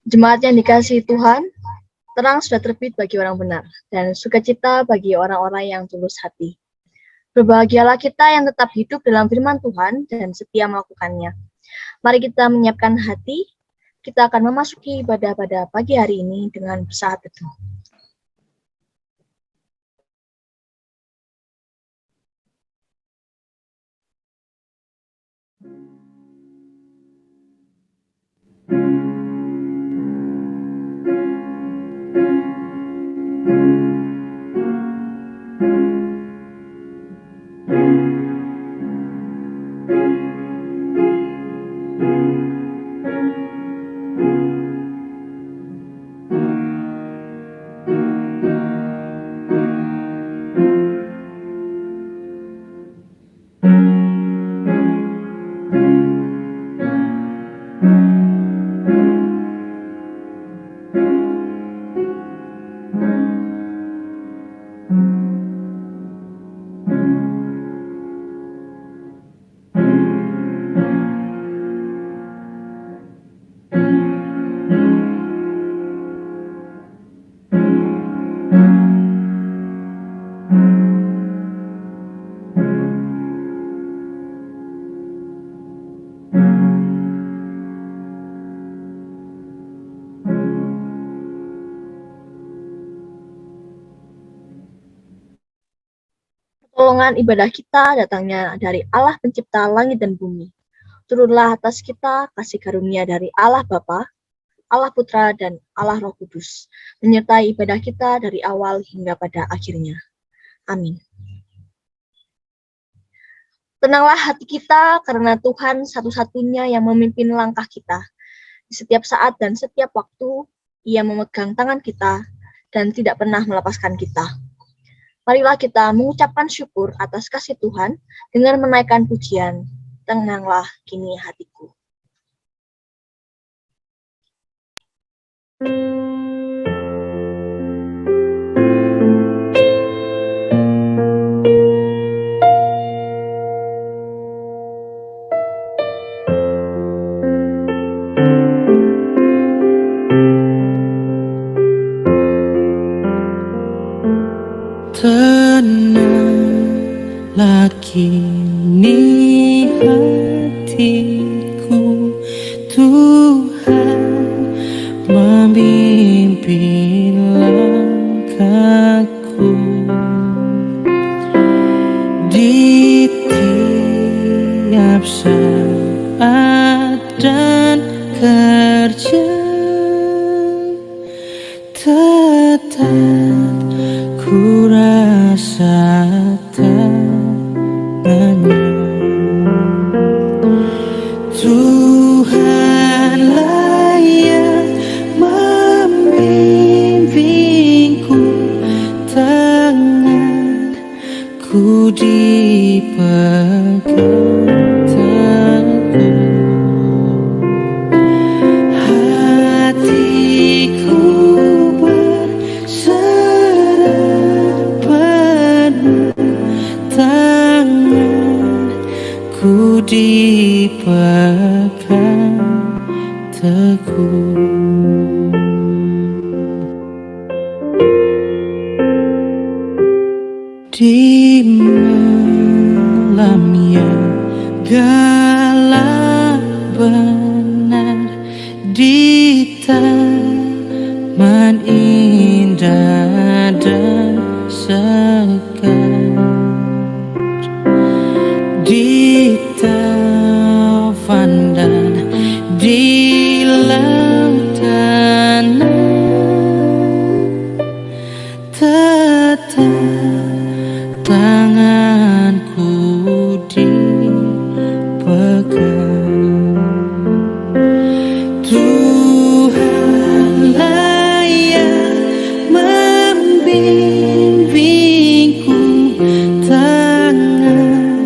Jemaat yang dikasihi Tuhan, terang sudah terbit bagi orang benar, dan sukacita bagi orang-orang yang tulus hati. Berbahagialah kita yang tetap hidup dalam firman Tuhan dan setia melakukannya. Mari kita menyiapkan hati, kita akan memasuki ibadah pada pagi hari ini dengan bersaat teduh. Pertolongan ibadah kita datangnya dari Allah pencipta langit dan bumi. Turunlah atas kita kasih karunia dari Allah Bapa, Allah Putra, dan Allah Roh Kudus, menyertai ibadah kita dari awal hingga pada akhirnya. Amin. Tenanglah hati kita karena Tuhan satu-satunya yang memimpin langkah kita. Di setiap saat dan setiap waktu, Ia memegang tangan kita dan tidak pernah melepaskan kita. Marilah kita mengucapkan syukur atas kasih Tuhan dengan menaikkan pujian, tenanglah kini hatiku. Tenanglah kini hatiku, Tuhan memimpin langkahku. Di tiap saat dan kerja tetap ku rasa tangannya. Tuhanlah yang membimbingku, tanganku dipegang teguh. Hatiku berserah penuh, tanganku dipegang teguh. Di malam yang gelap benar, di taman indah dan segar, di taufan dan di lautan, tetap tanganku dipegang. Tuhanlah yang membimbingku, tanganku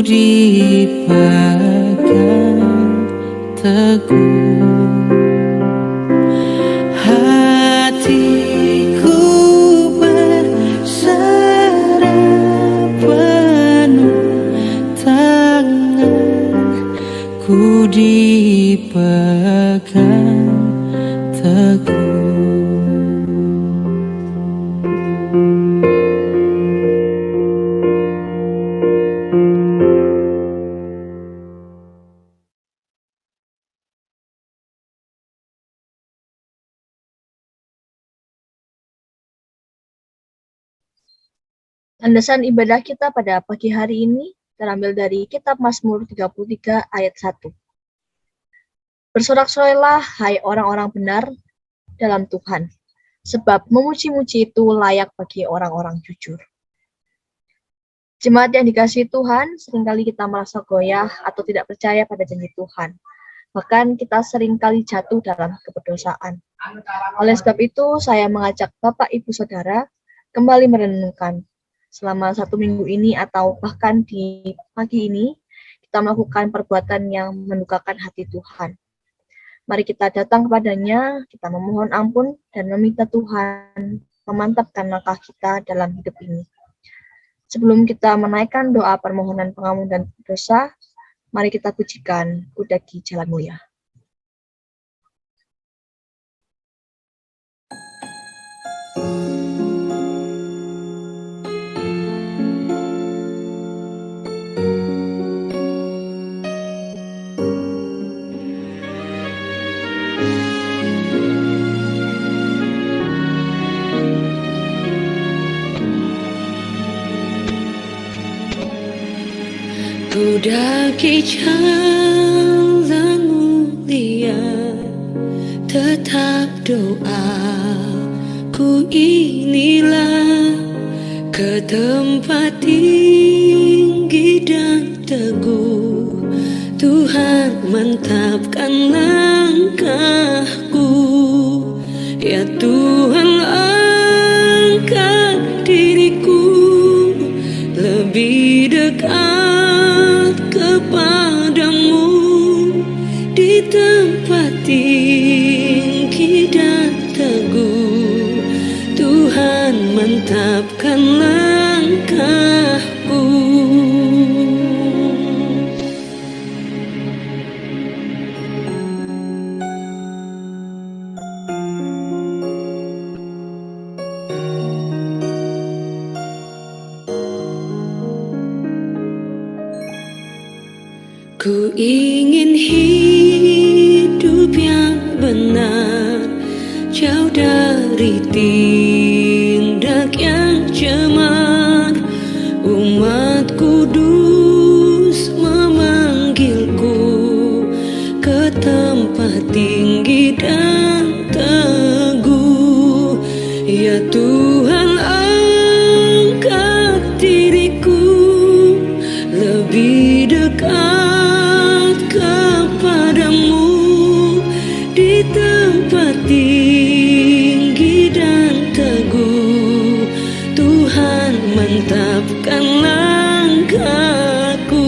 dipegang teguh. Hatiku berserah penuh, tanganku dipegang teguh. Landasan ibadah kita pada pagi hari ini terambil dari kitab Mazmur 33 ayat 1. Bersorak-sorailah hai orang-orang benar dalam Tuhan, sebab memuji-muji itu layak bagi orang-orang jujur. Jemaat yang dikasihi Tuhan, seringkali kita merasa goyah atau tidak percaya pada janji Tuhan. Bahkan kita seringkali jatuh dalam keberdosaan. Oleh sebab itu, saya mengajak Bapak, Ibu, Saudara kembali merenungkan selama 1 minggu ini atau bahkan di pagi ini, kita melakukan perbuatan yang mendukakan hati Tuhan. Mari kita datang kepadanya, kita memohon ampun dan meminta Tuhan memantapkan langkah kita dalam hidup ini. Sebelum kita menaikkan doa permohonan pengampunan dosa, mari kita pujikan Kudaki Jalan Mulia. Kudaki jalan mulia, tetap doa ku inilah ke tempat tinggi dan teguh. Tuhan mantapkan langkahku, ya Tuhan angkat diriku lebih dekat kepadamu di tempat tinggi dan teguh. Tuhan mantapkan langkahku. Ku ingin hidup yang benar, jauh dari tindak yang cemar. Umat kudus memanggilku ke tempat tinggi dan teguh. Ya Tuhan, angkat diriku lebih dekat kepadamu di tempat tinggi dan teguh. Tuhan mantapkan langkahku.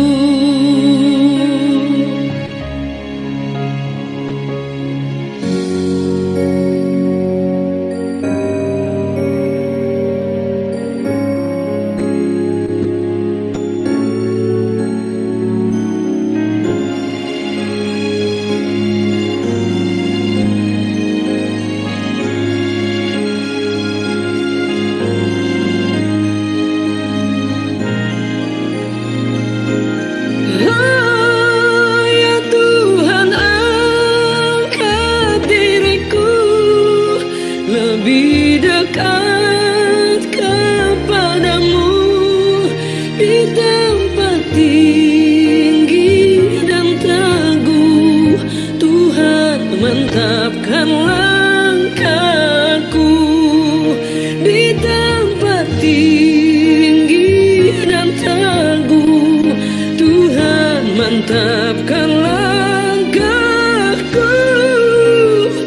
Lebih dekat kepadamu di tempat tinggi dan teguh. Tuhan mantapkan langkahku di tempat tinggi dan teguh. Tuhan mantapkan langkahku.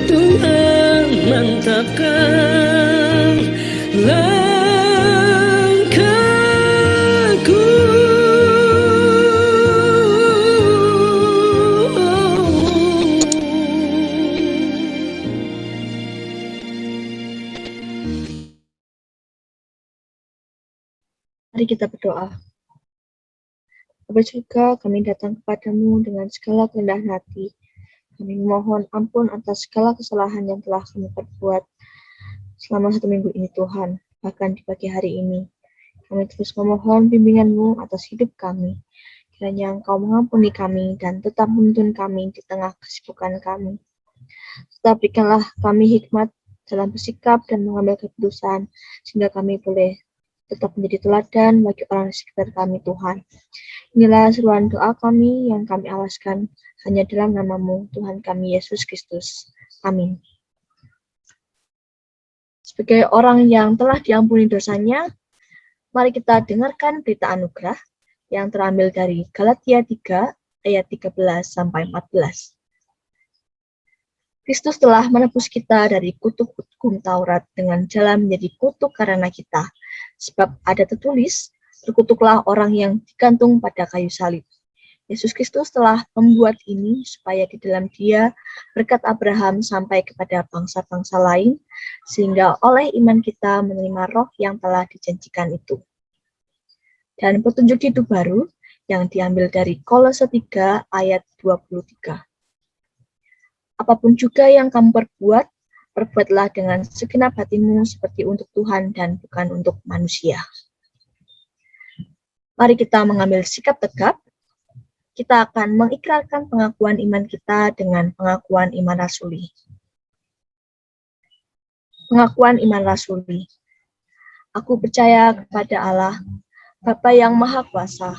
Tuhan mantapkan langkahku. Mari kita berdoa. Bapa surga, kami datang kepadamu dengan segala kerendahan hati. Kami memohon ampun atas segala kesalahan yang telah kami perbuat selama 1 minggu ini Tuhan. Bahkan di pagi hari ini, kami terus memohon bimbingan-Mu atas hidup kami. Kiranya Engkau mengampuni kami dan tetap menuntun kami di tengah kesibukan kami. Tetap berikanlah kami hikmat dalam bersikap dan mengambil keputusan, sehingga kami boleh tetap menjadi teladan bagi orang di sekitar kami Tuhan. Inilah seruan doa kami yang kami alaskan hanya dalam nama-Mu, Tuhan kami Yesus Kristus. Amin. Sebagai orang yang telah diampuni dosanya, mari kita dengarkan berita anugerah yang terambil dari Galatia 3 ayat 13-14. Kristus telah menebus kita dari kutuk hukum Taurat dengan jalan menjadi kutuk karena kita. Sebab ada tertulis, terkutuklah orang yang digantung pada kayu salib. Yesus Kristus telah membuat ini supaya di dalam Dia berkat Abraham sampai kepada bangsa-bangsa lain, sehingga oleh iman kita menerima roh yang telah dijanjikan itu. Dan petunjuk hidup baru yang diambil dari Kolose 3 ayat 23. Apapun juga yang kamu perbuat, perbuatlah dengan segenap hatimu seperti untuk Tuhan dan bukan untuk manusia. Mari kita mengambil sikap tegap. Kita akan mengikrarkan pengakuan iman kita dengan pengakuan iman rasuli. Pengakuan iman rasuli. Aku percaya kepada Allah, Bapa yang Maha Kuasa,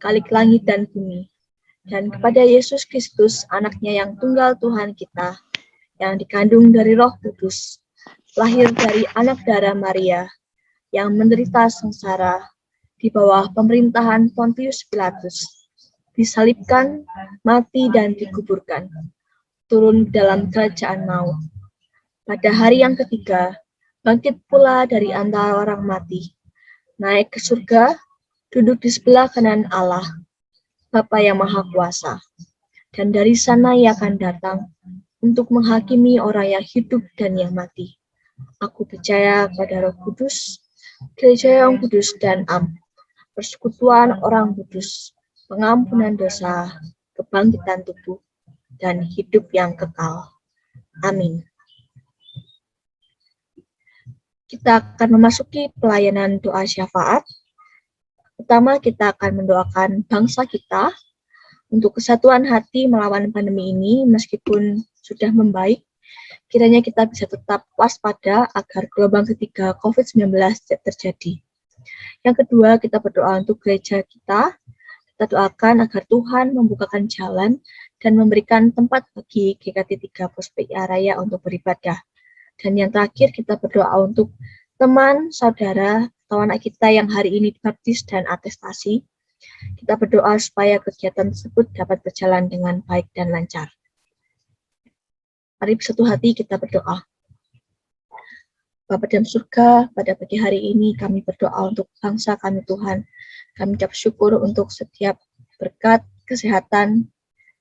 Khalik langit dan bumi, dan kepada Yesus Kristus, anaknya yang tunggal Tuhan kita, yang dikandung dari Roh Kudus, lahir dari anak darah Maria, yang menderita sengsara di bawah pemerintahan Pontius Pilatus, disalibkan, mati dan dikuburkan, turun dalam kerajaan maut. Pada hari yang ketiga, bangkit pula dari antara orang mati, naik ke surga, duduk di sebelah kanan Allah, Bapa yang Maha Kuasa, dan dari sana Ia akan datang untuk menghakimi orang yang hidup dan yang mati. Aku percaya pada Roh Kudus, gereja yang kudus dan am, persekutuan orang kudus, pengampunan dosa, kebangkitan tubuh, dan hidup yang kekal. Amin. Kita akan memasuki pelayanan doa syafaat. Pertama, kita akan mendoakan bangsa kita untuk kesatuan hati melawan pandemi ini meskipun sudah membaik. Kiranya kita bisa tetap waspada agar gelombang ketiga COVID-19 tidak terjadi. Yang kedua, kita berdoa untuk gereja kita. Kita doakan agar Tuhan membukakan jalan dan memberikan tempat bagi GKT 3 Puspia Raya untuk beribadah. Dan yang terakhir, kita berdoa untuk teman, saudara, atau anak kita yang hari ini dibaptis dan atestasi. Kita berdoa supaya kegiatan tersebut dapat berjalan dengan baik dan lancar. Mari bersatu hati kita berdoa. Bapa dalam surga, pada pagi hari ini kami berdoa untuk bangsa kami Tuhan. Kami ucap syukur untuk setiap berkat, kesehatan,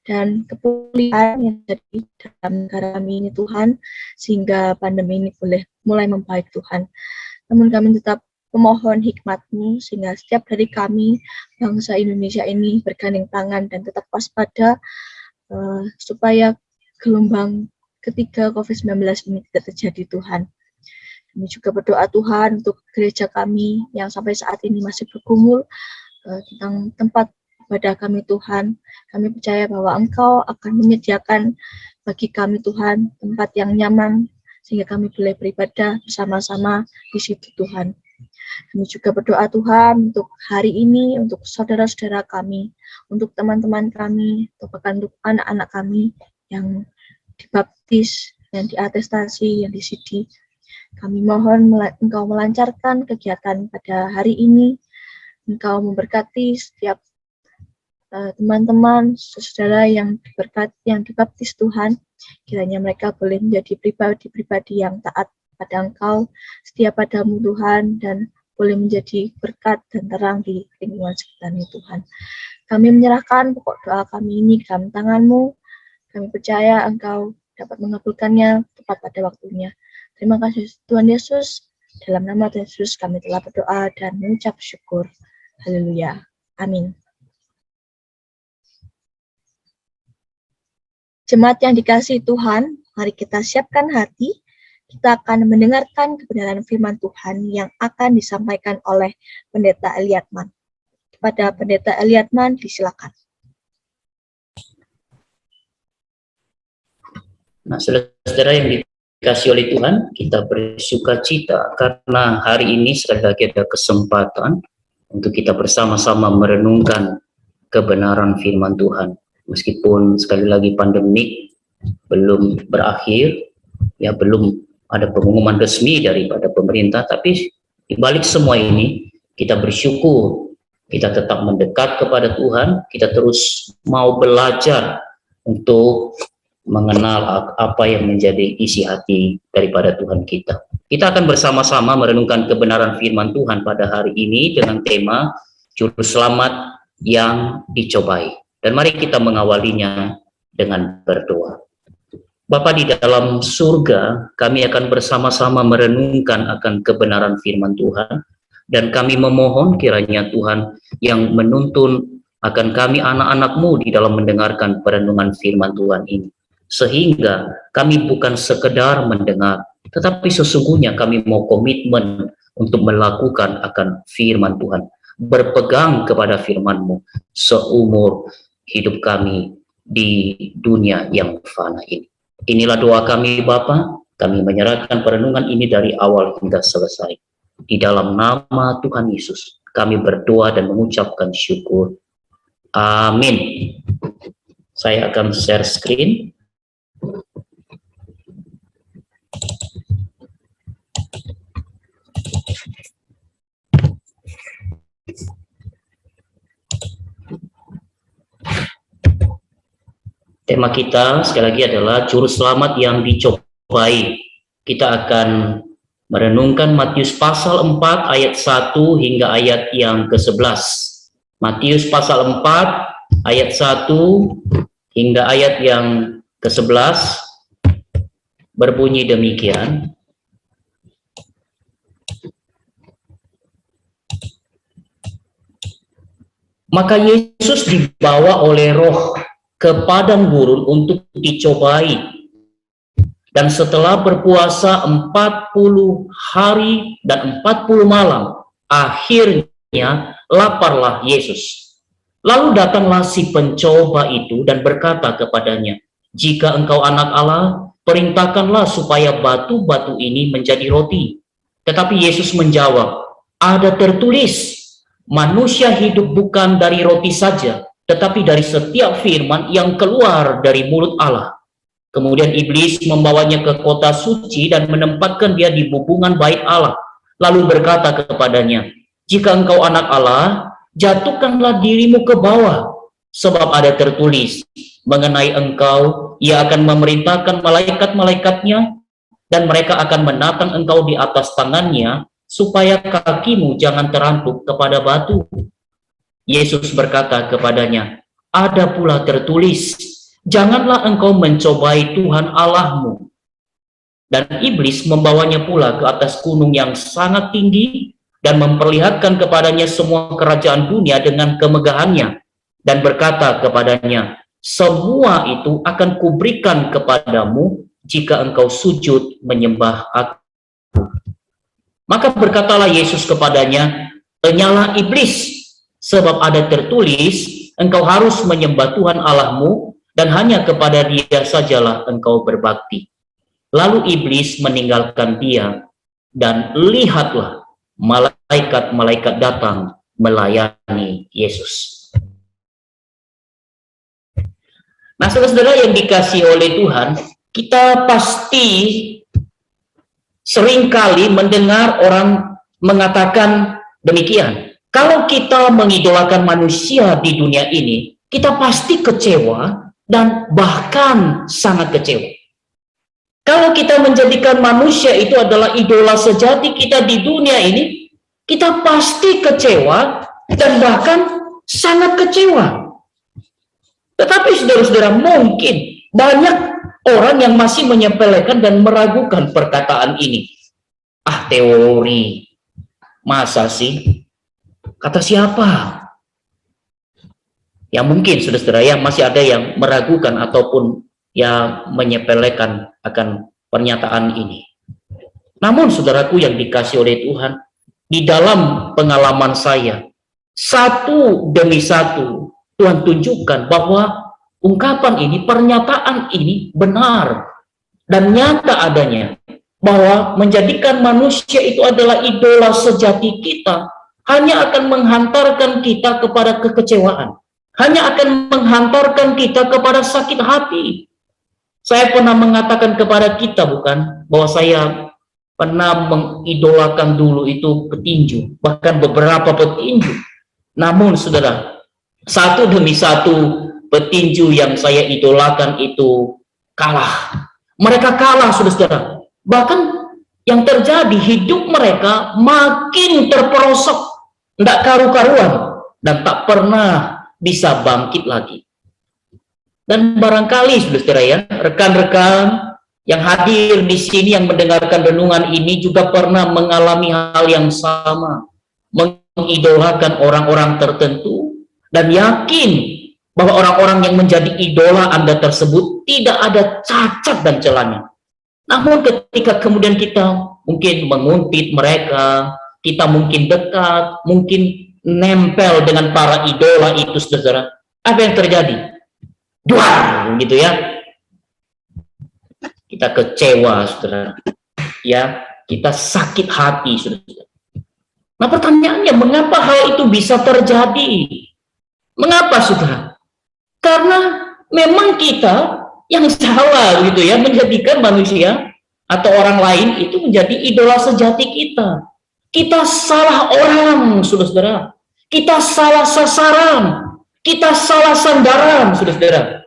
dan kepulihan yang terjadi dalam negara kami ini Tuhan, sehingga pandemi ini boleh mulai membaik Tuhan. Namun kami tetap memohon hikmat-Mu, sehingga setiap dari kami, bangsa Indonesia ini bergandeng tangan dan tetap waspada, supaya gelombang ketiga COVID-19 ini tidak terjadi Tuhan. Kami juga berdoa Tuhan untuk gereja kami yang sampai saat ini masih bergumul tentang tempat ibadah kami Tuhan. Kami percaya bahwa Engkau akan menyediakan bagi kami Tuhan tempat yang nyaman sehingga kami boleh beribadah bersama-sama di situ Tuhan. Kami juga berdoa Tuhan untuk hari ini, untuk saudara-saudara kami, untuk teman-teman kami, atau bahkan untuk anak-anak kami yang dibaptis, yang diatestasi, yang disidi. Kami mohon Engkau melancarkan kegiatan pada hari ini. Engkau memberkati setiap teman-teman, saudara yang diberkati, yang dibaptis Tuhan. Kiranya mereka boleh menjadi pribadi-pribadi yang taat pada Engkau, setia padamu Tuhan, dan boleh menjadi berkat dan terang di lingkungan sekitarnya Tuhan. Kami menyerahkan pokok doa kami ini ke dalam tangan-Mu. Kami percaya Engkau dapat mengabulkannya tepat pada waktunya. Terima kasih Tuhan Yesus. Dalam nama Tuhan Yesus kami telah berdoa dan mengucap syukur. Haleluya. Amin. Jemaat yang dikasihi Tuhan, mari kita siapkan hati. Kita akan mendengarkan kebenaran firman Tuhan yang akan disampaikan oleh Pendeta Eliatman. Kepada Pendeta Eliatman, disilakan. Nah, saudara-saudara yang dikasihi oleh Tuhan, kita bersuka cita karena hari ini sekali lagi ada kesempatan untuk kita bersama-sama merenungkan kebenaran firman Tuhan. Meskipun sekali lagi pandemik belum berakhir, ya belum ada pengumuman resmi daripada pemerintah, tapi di balik semua ini kita bersyukur, kita tetap mendekat kepada Tuhan, kita terus mau belajar untuk mengenal apa yang menjadi isi hati daripada Tuhan kita. Kita akan bersama-sama merenungkan kebenaran firman Tuhan pada hari ini dengan tema Juru Selamat yang Dicobai. Dan mari kita mengawalinya dengan berdoa. Bapa di dalam surga, kami akan bersama-sama merenungkan akan kebenaran firman Tuhan, dan kami memohon kiranya Tuhan yang menuntun akan kami anak-anak-Mu di dalam mendengarkan perenungan firman Tuhan ini. Sehingga kami bukan sekedar mendengar, tetapi sesungguhnya kami mau komitmen untuk melakukan akan firman Tuhan, berpegang kepada firman-Mu seumur hidup kami di dunia yang fana ini. Inilah doa kami Bapa, kami menyerahkan perenungan ini dari awal hingga selesai. Di dalam nama Tuhan Yesus, kami berdoa dan mengucapkan syukur. Amin. Saya akan share screen. Tema kita sekali lagi adalah Juru Selamat yang Dicobai. Kita akan merenungkan Matius pasal 4 ayat 1 hingga ayat yang ke-11. Matius pasal 4 ayat 1 hingga ayat yang ke-11 berbunyi demikian. Maka Yesus dibawa oleh Roh ke padang gurun untuk dicobai. Dan setelah berpuasa 40 hari dan 40 malam, akhirnya laparlah Yesus. Lalu datanglah si pencoba itu dan berkata kepadanya, "Jika engkau anak Allah, perintahkanlah supaya batu-batu ini menjadi roti." Tetapi Yesus menjawab, "Ada tertulis, manusia hidup bukan dari roti saja, tetapi dari setiap firman yang keluar dari mulut Allah." Kemudian iblis membawanya ke kota suci dan menempatkan dia di bubungan bait Allah. Lalu berkata kepadanya, "Jika engkau anak Allah, jatuhkanlah dirimu ke bawah. Sebab ada tertulis, mengenai engkau, ia akan memerintahkan malaikat-malaikatnya, dan mereka akan menatang engkau di atas tangannya, supaya kakimu jangan terantuk kepada batu." Yesus berkata kepadanya, "Ada pula tertulis, janganlah engkau mencobai Tuhan Allahmu." Dan iblis membawanya pula ke atas gunung yang sangat tinggi dan memperlihatkan kepadanya semua kerajaan dunia dengan kemegahannya, dan berkata kepadanya, "Semua itu akan kuberikan kepadamu jika engkau sujud menyembah Aku." Maka berkatalah Yesus kepadanya, "Enyalah iblis, sebab ada tertulis, engkau harus menyembah Tuhan Allahmu, dan hanya kepada Dia sajalah engkau berbakti." Lalu iblis meninggalkan dia, dan lihatlah malaikat-malaikat datang melayani Yesus. Nah, saudara-saudara yang dikasihi oleh Tuhan, kita pasti seringkali mendengar orang mengatakan demikian. Kalau kita mengidolakan manusia di dunia ini, kita pasti kecewa dan bahkan sangat kecewa. Kalau kita menjadikan manusia itu adalah idola sejati kita di dunia ini, kita pasti kecewa dan bahkan sangat kecewa. Tetapi saudara-saudara, mungkin banyak orang yang masih menyepelekan dan meragukan perkataan ini. Ah, teori. Masa sih? Kata siapa? Ya mungkin saudara-saudara yang masih ada yang meragukan ataupun ya menyepelekan akan pernyataan ini. Namun saudaraku yang dikasih oleh Tuhan, di dalam pengalaman saya, satu demi satu Tuhan tunjukkan bahwa ungkapan ini, pernyataan ini benar dan nyata adanya, bahwa menjadikan manusia itu adalah idola sejati kita hanya akan menghantarkan kita kepada kekecewaan, hanya akan menghantarkan kita kepada sakit hati. Saya pernah mengatakan kepada kita, bukan, bahwa saya pernah mengidolakan dulu itu petinju, bahkan beberapa petinju. Namun saudara, satu demi satu petinju yang saya idolakan itu kalah. Mereka kalah, saudara. Bahkan yang terjadi, hidup mereka makin terperosok, tidak karu-karuan, dan tak pernah bisa bangkit lagi. Dan barangkali, saudara ya, rekan-rekan yang hadir di sini yang mendengarkan renungan ini juga pernah mengalami hal yang sama, mengidolakan orang-orang tertentu dan yakin bahwa orang-orang yang menjadi idola Anda tersebut tidak ada cacat dan celahnya. Namun ketika kemudian kita mungkin menguntit mereka, kita mungkin dekat, mungkin nempel dengan para idola itu, saudara, apa yang terjadi? Duar, gitu ya. Kita kecewa, saudara. Ya, kita sakit hati, saudara. Nah, pertanyaannya, mengapa hal itu bisa terjadi? Mengapa, saudara? Karena memang kita yang salah, gitu ya, menjadikan manusia atau orang lain itu menjadi idola sejati kita. Kita salah orang, saudara. Kita salah sasaran. Kita salah sandaran, saudara.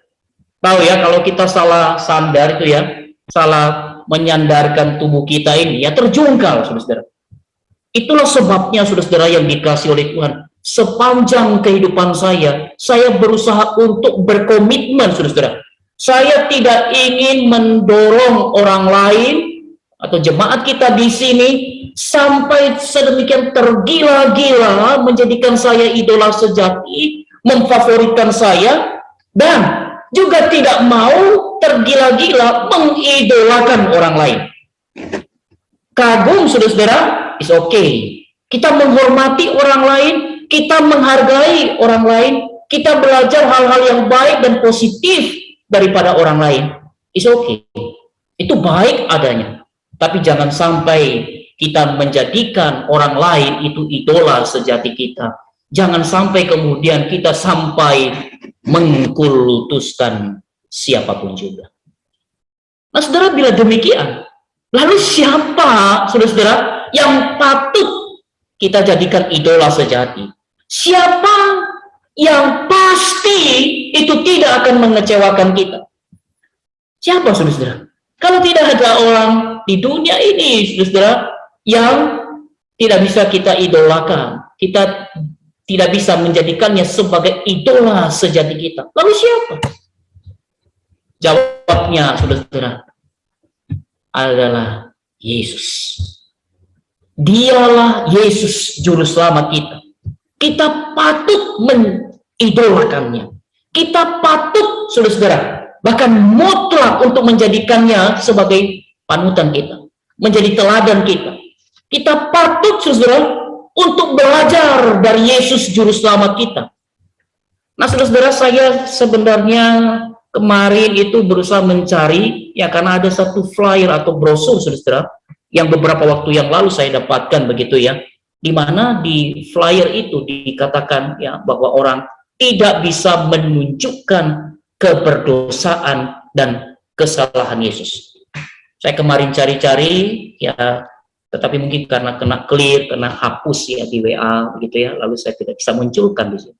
Tahu ya, kalau kita salah sandar itu ya, salah menyandarkan tubuh kita ini, ya terjungkal, saudara. Itulah sebabnya, saudara yang dikasih oleh Tuhan, sepanjang kehidupan saya berusaha untuk berkomitmen, saudara. Saya tidak ingin mendorong orang lain atau jemaat kita di sini sampai sedemikian tergila-gila menjadikan saya idola sejati, memfavoritkan saya, dan juga tidak mau tergila-gila mengidolakan orang lain. Kagum, saudara, is okay. Kita menghormati orang lain, kita menghargai orang lain, kita belajar hal-hal yang baik dan positif daripada orang lain, is okay. Itu baik adanya. Tapi jangan sampai kita menjadikan orang lain itu idola sejati kita. Jangan sampai kemudian kita sampai mengkultuskan siapapun juga. Nah, saudara, bila demikian, lalu siapa, saudara, yang patut kita jadikan idola sejati? Siapa yang pasti itu tidak akan mengecewakan kita? Siapa, saudara? Kalau tidak ada orang di dunia ini, saudara, yang tidak bisa kita idolakan, kita tidak bisa menjadikannya sebagai idola sejati kita. Lalu siapa? Jawabnya, saudara, adalah Yesus. Dialah Yesus juru selamat kita. Kita patut mengidolakannya. Kita patut, saudara, bahkan mutlak untuk menjadikannya sebagai panutan kita, menjadi teladan kita. Kita patut, saudara, untuk belajar dari Yesus juru selamat kita. Nah, saudara, saya sebenarnya kemarin itu berusaha mencari, ya, karena ada satu flyer atau brosur, saudara, yang beberapa waktu yang lalu saya dapatkan begitu ya, di mana di flyer itu dikatakan ya bahwa orang tidak bisa menunjukkan keberdosaan dan kesalahan Yesus. Saya kemarin cari-cari ya, tetapi mungkin karena kena clear, kena hapus ya di WA begitu ya, lalu saya tidak bisa munculkan di sini.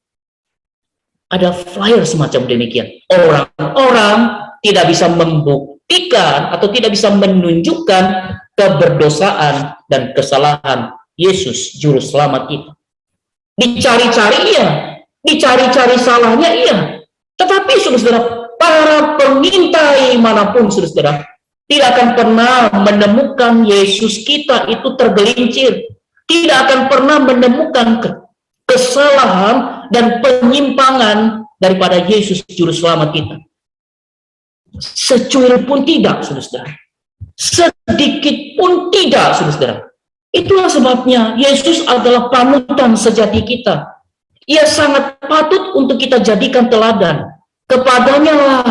Ada flyer semacam demikian. Orang-orang tidak bisa membuktikan atau tidak bisa menunjukkan keberdosaan dan kesalahan Yesus juru selamat kita. Dicari-cari iya, dicari-cari salahnya iya. Tetapi saudara, para pengintai manapun saudara, tidak akan pernah menemukan Yesus kita itu tergelincir. Tidak akan pernah menemukan kesalahan dan penyimpangan daripada Yesus juru selamat kita. Secuil pun tidak, saudara-saudara. Sedikit pun tidak, saudara-saudara. Itulah sebabnya Yesus adalah panutan sejati kita. Ia sangat patut untuk kita jadikan teladan. Kepadanya lah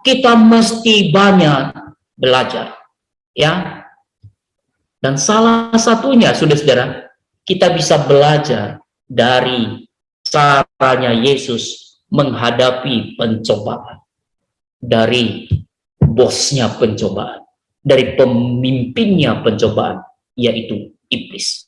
kita mesti banyak belajar. Ya. Dan salah satunya, saudara-saudara, kita bisa belajar dari caranya Yesus menghadapi pencobaan. Dari bosnya pencobaan, dari pemimpinnya pencobaan, yaitu iblis.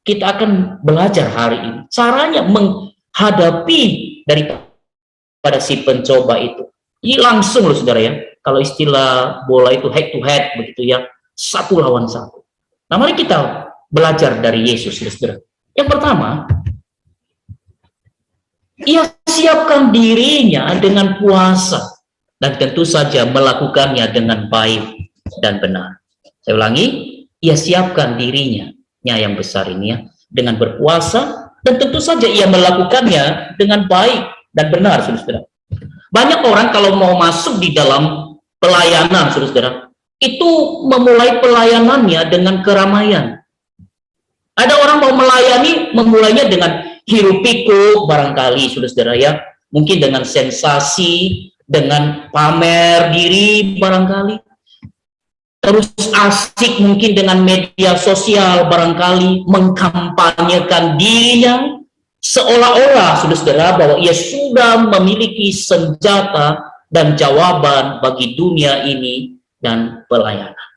Kita akan belajar hari ini caranya menghadapi daripada si pencoba itu. Ini langsung loh saudara ya, kalau istilah bola itu head to head begitu ya, satu lawan satu. Nah mari kita belajar dari Yesus saudara. Yang pertama, ia siapkan dirinya dengan puasa dan tentu saja melakukannya dengan baik dan benar. Saya ulangi, ia siapkan dirinya yang besar ini ya, dengan berpuasa, dan tentu saja ia melakukannya dengan baik dan benar, saudara-saudara. Banyak orang kalau mau masuk di dalam pelayanan, saudara-saudara, itu memulai pelayanannya dengan keramaian. Ada orang mau melayani, memulainya dengan hiruk-pikuk barangkali, saudara-saudara ya, mungkin dengan sensasi, dengan pamer diri barangkali, terus asik mungkin dengan media sosial barangkali, mengkampanyekan dirinya seolah-olah saudara-saudara bahwa ia sudah memiliki senjata dan jawaban bagi dunia ini dan pelayanan.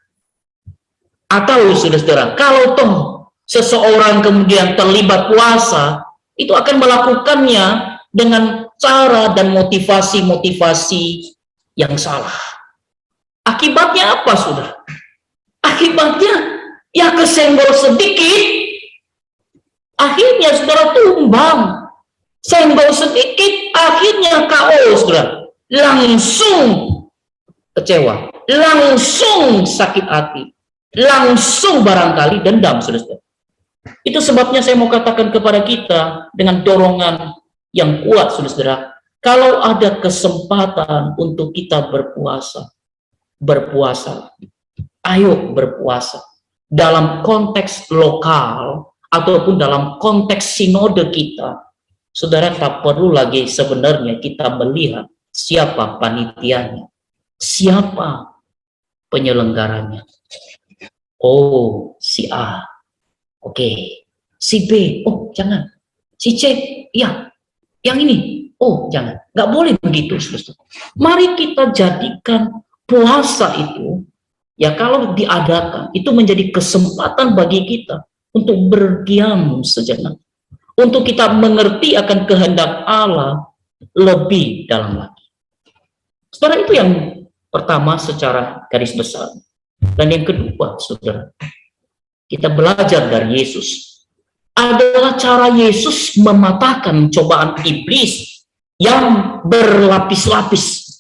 Atau saudara-saudara, kalau toh seseorang kemudian terlibat puasa, itu akan melakukannya dengan cara dan motivasi-motivasi yang salah. Akibatnya apa, saudara? Akibatnya, ya kesenggol sedikit, akhirnya saudara tumbang. Senggol sedikit, akhirnya KO, saudara. Langsung kecewa, langsung sakit hati, langsung barangkali dendam, saudara. Itu sebabnya saya mau katakan kepada kita dengan dorongan yang kuat, saudara, kalau ada kesempatan untuk kita berpuasa, berpuasa, ayo berpuasa. Dalam konteks lokal, ataupun dalam konteks sinode kita, saudara tak perlu lagi sebenarnya kita melihat siapa panitianya, siapa penyelenggaranya. Oh, si A, oke. Si B, oh jangan. Si C, iya. Yang ini, oh jangan, nggak boleh begitu. Mari kita jadikan puasa itu, ya kalau diadakan, itu menjadi kesempatan bagi kita untuk berdiam sejenak, untuk kita mengerti akan kehendak Allah lebih dalam lagi. Saudara, itu yang pertama secara garis besar. Dan yang kedua, saudara, kita belajar dari Yesus adalah cara Yesus mematahkan cobaan iblis yang berlapis-lapis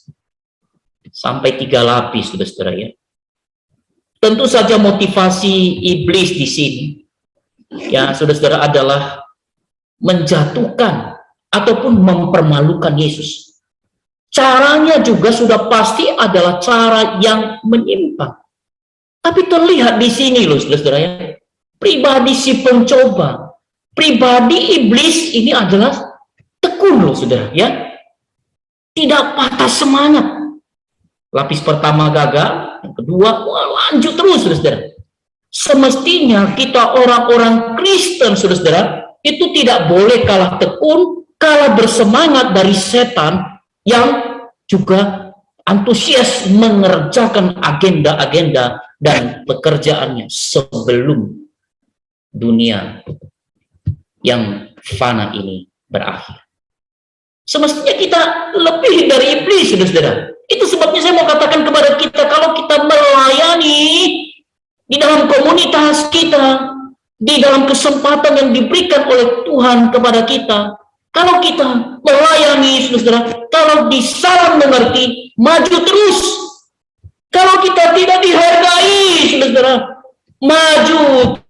sampai 3 lapis, saudara ya. Tentu saja motivasi iblis di sini, ya saudara, adalah menjatuhkan ataupun mempermalukan Yesus. Caranya juga sudah pasti adalah cara yang menyimpang. Tapi terlihat di sini loh, saudara ya, pribadi si pencoba, pribadi iblis ini adalah tekun loh, saudara ya, tidak patah semangat. Lapis pertama gagal, yang kedua lanjut terus, saudara. Semestinya kita orang-orang Kristen, saudara, itu tidak boleh kalah tekun, kalah bersemangat dari setan yang juga antusias mengerjakan agenda-agenda dan pekerjaannya sebelum dunia yang fana ini berakhir. Semestinya kita lebih dari iblis, saudara. Itu sebabnya saya mau katakan kepada kita, kalau kita melayani di dalam komunitas kita, di dalam kesempatan yang diberikan oleh Tuhan kepada kita, kalau kita melayani, saudara, kalau disalah mengerti, maju terus. Kalau kita tidak dihargai, saudara, maju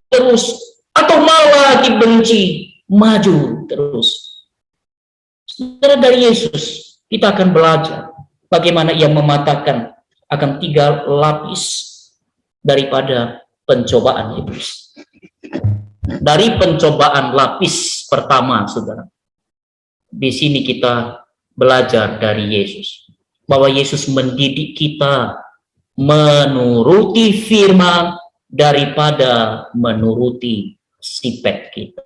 terus. Atau malah dibenci, maju terus. Saudara, dari Yesus kita akan belajar bagaimana ia mematahkan akan 3 lapis daripada pencobaan iblis. Dari pencobaan lapis pertama, saudara, di sini kita belajar dari Yesus, bahwa Yesus mendidik kita menuruti firman daripada menuruti sifat kita.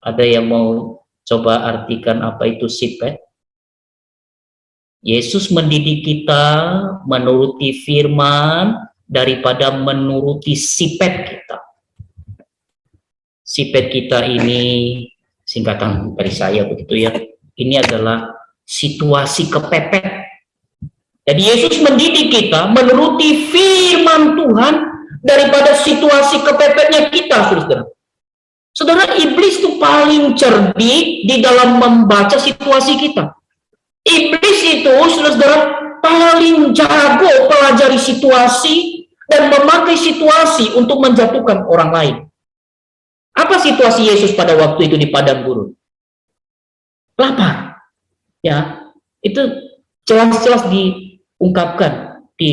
Ada yang mau coba artikan apa itu sifat? Yesus mendidik kita menuruti firman daripada menuruti sifat kita. Sifat kita ini, singkatan dari saya begitu ya, ini adalah situasi kepepet. Jadi Yesus mendidik kita menuruti firman Tuhan daripada situasi kepepetnya kita, saudara. Saudara, iblis itu paling cerdik di dalam membaca situasi kita. Iblis itu, saudara, paling jago pelajari situasi dan memakai situasi untuk menjatuhkan orang lain. Apa situasi Yesus pada waktu itu di padang gurun? Lapar. Ya, itu jelas-jelas diungkapkan di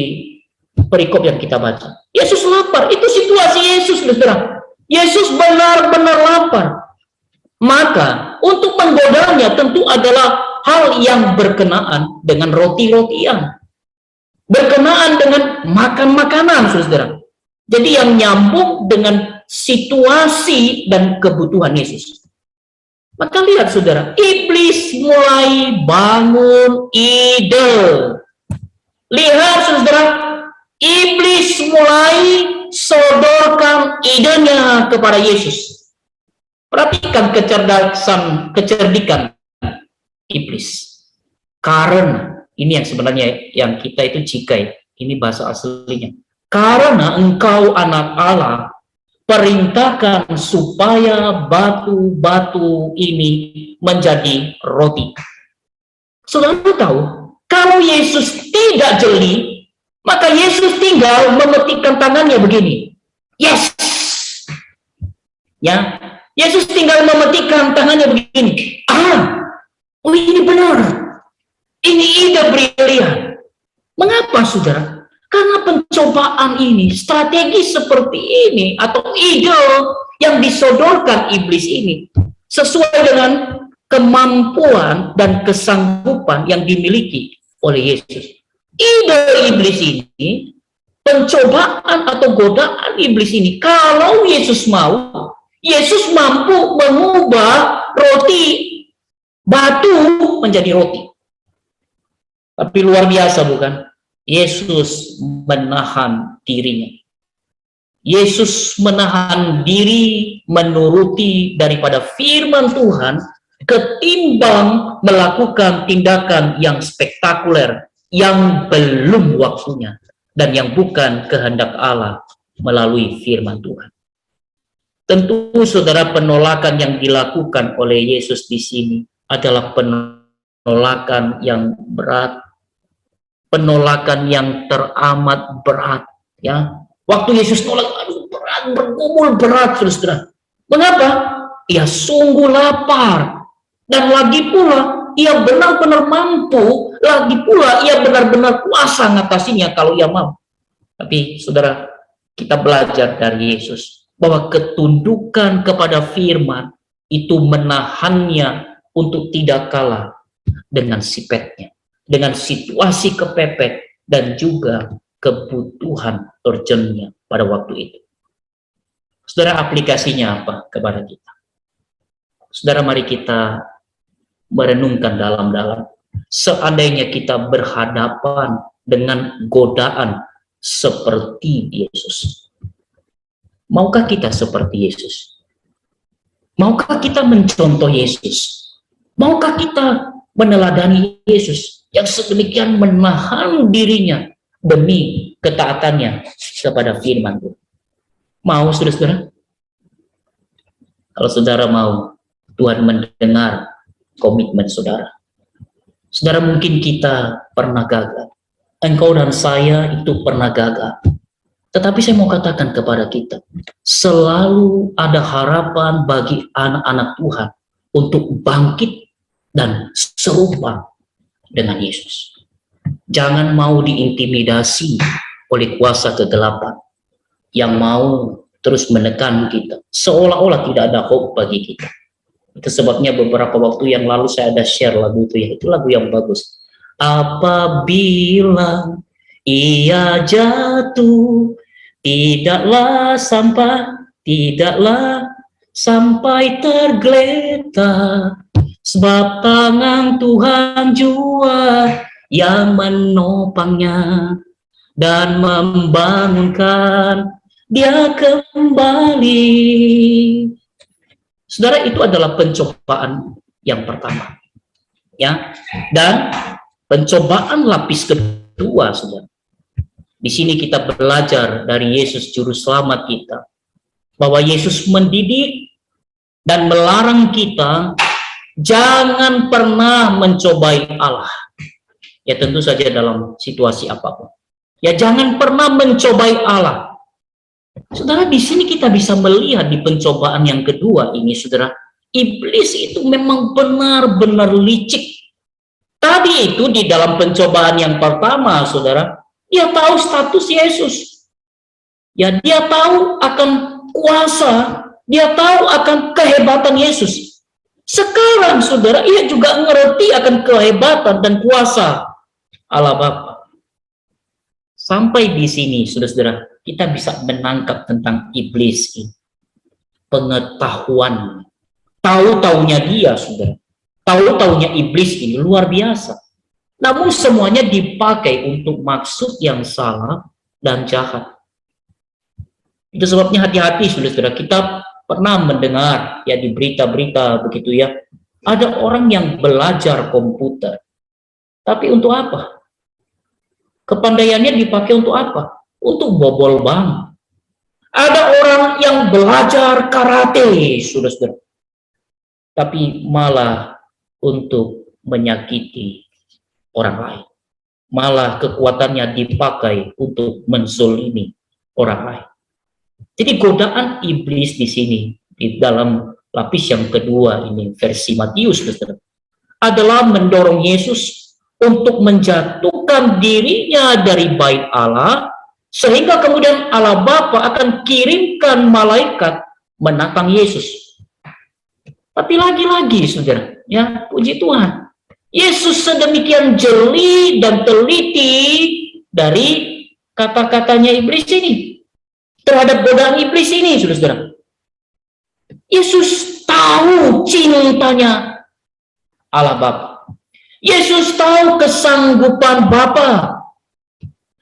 perikop yang kita baca. Yesus lapar, itu situasi Yesus, saudara. Yesus benar-benar lapar. Maka untuk menggodanya tentu adalah hal yang berkenaan dengan roti-rotian, berkenaan dengan makan-makanan, saudara. Jadi yang nyambung dengan situasi dan kebutuhan Yesus. Maka lihat, saudara, iblis mulai bangun ide. Lihat, saudara, iblis mulai sodorkan idenya kepada Yesus. Perhatikan kecerdikan iblis. Karena ini yang sebenarnya yang kita itu jika ini bahasa aslinya. Karena engkau anak Allah, perintahkan supaya batu-batu ini menjadi roti. Saudara tahu, kalau Yesus tidak jeli, maka Yesus tinggal memetikkan tangannya begini. Yes. Ya, Yesus tinggal memetikkan tangannya begini. Oh ini benar. Ini ide brilian. Mengapa, saudara? Karena pencobaan ini, strategi seperti ini, atau ide yang disodorkan iblis ini, sesuai dengan kemampuan dan kesanggupan yang dimiliki oleh Yesus. Ide iblis ini, pencobaan atau godaan iblis ini, kalau Yesus mau, Yesus mampu mengubah batu menjadi roti. Tapi luar biasa, bukan? Yesus menahan dirinya. Yesus menahan diri menuruti daripada firman Tuhan ketimbang melakukan tindakan yang spektakuler yang belum waktunya dan yang bukan kehendak Allah melalui firman Tuhan. Tentu, saudara, penolakan yang dilakukan oleh Yesus di sini adalah penolakan yang berat, penolakan yang teramat berat, ya. Waktu Yesus tolak, aduh berat, bergumul berat, saudara. Mengapa? Ia sungguh lapar, dan lagi pula ia benar-benar mampu, lagi pula ia benar-benar kuasa mengatasinya kalau ia mau. Tapi, saudara, kita belajar dari Yesus bahwa ketundukan kepada firman itu menahannya untuk tidak kalah dengan sifatnya, dengan situasi kepepet dan juga kebutuhan urgentnya pada waktu itu. Saudara, aplikasinya apa kepada kita? Saudara, mari kita merenungkan dalam-dalam. Seandainya kita berhadapan dengan godaan seperti Yesus, maukah kita seperti Yesus? Maukah kita mencontoh Yesus? Maukah kita meneladani Yesus yang sedemikian menahan dirinya demi ketaatannya kepada firman Tuhan? Mau, saudara? Kalau saudara mau, Tuhan mendengar komitmen saudara. Saudara, mungkin kita pernah gagal. Engkau dan saya itu pernah gagal. Tetapi saya mau katakan kepada kita, selalu ada harapan bagi anak-anak Tuhan untuk bangkit dan serupa dengan Yesus. Jangan mau diintimidasi oleh kuasa kegelapan yang mau terus menekan kita, seolah-olah tidak ada hope bagi kita. Itu sebabnya beberapa waktu yang lalu saya ada share lagu itu ya, itu lagu yang bagus. Apabila ia jatuh, tidaklah sampai tergeletak, sebab tangan Tuhan jua yang menopangnya dan membangunkan dia kembali. Saudara, itu adalah pencobaan yang pertama, ya. Dan pencobaan lapis kedua, saudara. Di sini kita belajar dari Yesus juru selamat kita, bahwa Yesus mendidik dan melarang kita jangan pernah mencobai Allah. Ya tentu saja dalam situasi apapun. Ya jangan pernah mencobai Allah. Saudara, di sini kita bisa melihat di pencobaan yang kedua ini, saudara, iblis itu memang benar-benar licik. Tadi itu di dalam pencobaan yang pertama, saudara, dia tahu status Yesus. Ya, dia tahu akan kuasa, dia tahu akan kehebatan Yesus. Sekarang, saudara, ia juga mengerti akan kehebatan dan kuasa Allah Bapa. Sampai di sini, saudara-saudara, kita bisa menangkap tentang iblis ini. Pengetahuan, tahu-taunya dia, saudara. Tahu-taunya iblis ini luar biasa. Namun semuanya dipakai untuk maksud yang salah dan jahat. Itu sebabnya hati-hati, saudara-saudara. Kita pernah mendengar ya di berita-berita begitu ya. Ada orang yang belajar komputer. Tapi untuk apa? Kepandaiannya dipakai untuk apa? Untuk bobol bank. Ada orang yang belajar karate, saudara-saudara, tapi malah untuk menyakiti orang lain. Malah kekuatannya dipakai untuk menzolimi orang lain. Jadi godaan iblis di sini, di dalam lapis yang kedua ini, versi Matius, saudara, adalah mendorong Yesus untuk menjatuhkan dirinya dari bait Allah, sehingga kemudian Allah Bapa akan kirimkan malaikat menantang Yesus. Tapi lagi-lagi, saudara, ya puji Tuhan, Yesus sedemikian jeli dan teliti dari kata-katanya iblis ini, terhadap godaan iblis ini, saudara-saudara. Yesus tahu cintanya Allah Bapa. Yesus tahu kesanggupan Bapa.